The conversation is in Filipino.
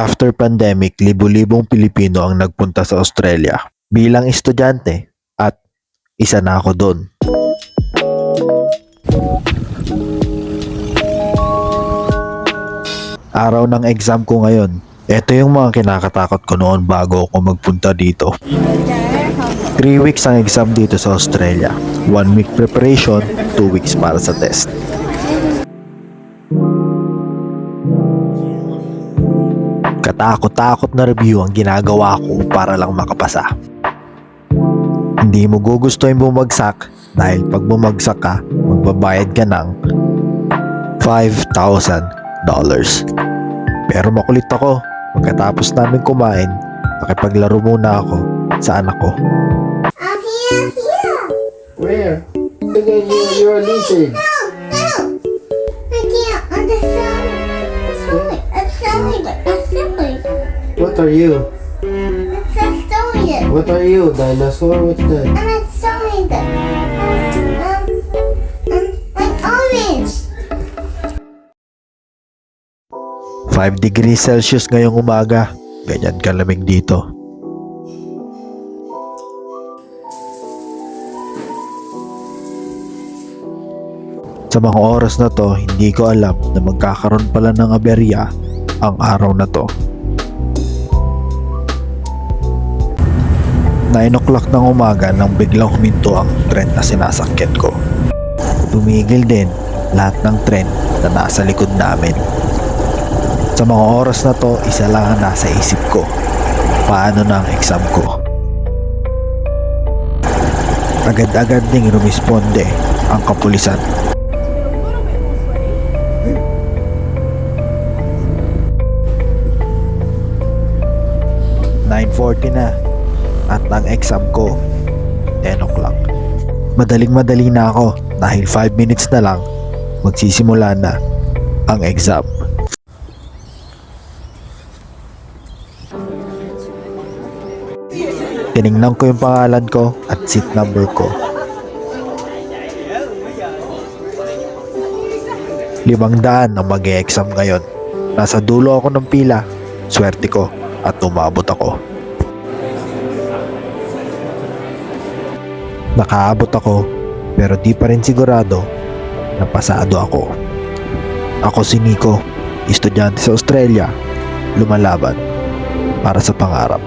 After pandemic, libu-libong Pilipino ang nagpunta sa Australia bilang estudyante at isa na ako doon. Araw ng exam ko ngayon. Ito yung mga kinakatakot ko noon bago ako magpunta dito. 3 weeks ang exam dito sa Australia. 1 week preparation, 2 weeks para sa test. Katakot-takot na review ang ginagawa ko para lang makapasa. Hindi mo gugustuhin bumagsak dahil pag bumagsak ka, magbabayad ka ng $5,000. Pero makulit ako. Pagkatapos namin kumain, nakipaglaro muna ako sa anak ko. I'm here. Where? Again, you're a lizard. No. I can't understand. Sorry. What are you? It's a story. What are you? Dinosaur? What's that? I'm a story. I'm orange. 5 degrees Celsius ngayong umaga. Ganyan kalamig dito. Sa mga oras na to, hindi ko alam na magkakaroon pala ng aberya ang araw na to. 9 o'clock ng umaga nang biglang huminto ang tren na sinasakyan ko. Tumigil din lahat ng tren na nasa likod namin. Sa mga oras na to, isa lang ang nasa isip ko. Paano na ang exam ko? Agad-agad ding rumisponde ang kapulisan. "9:40 na at ang exam ko 10 o'clock. Madaling-madali na ako dahil 5 minutes na lang magsisimula na ang exam. Tiningnan ko yung pangalan ko at seat number ko. 500 ang mag-e-exam ngayon. Nasa dulo ako ng pila. Swerte ko at umabot ako. Nakaabot ako pero di pa rin sigurado na pasado ako. Ako si Nico, estudyante sa Australia, lumalaban para sa pangarap.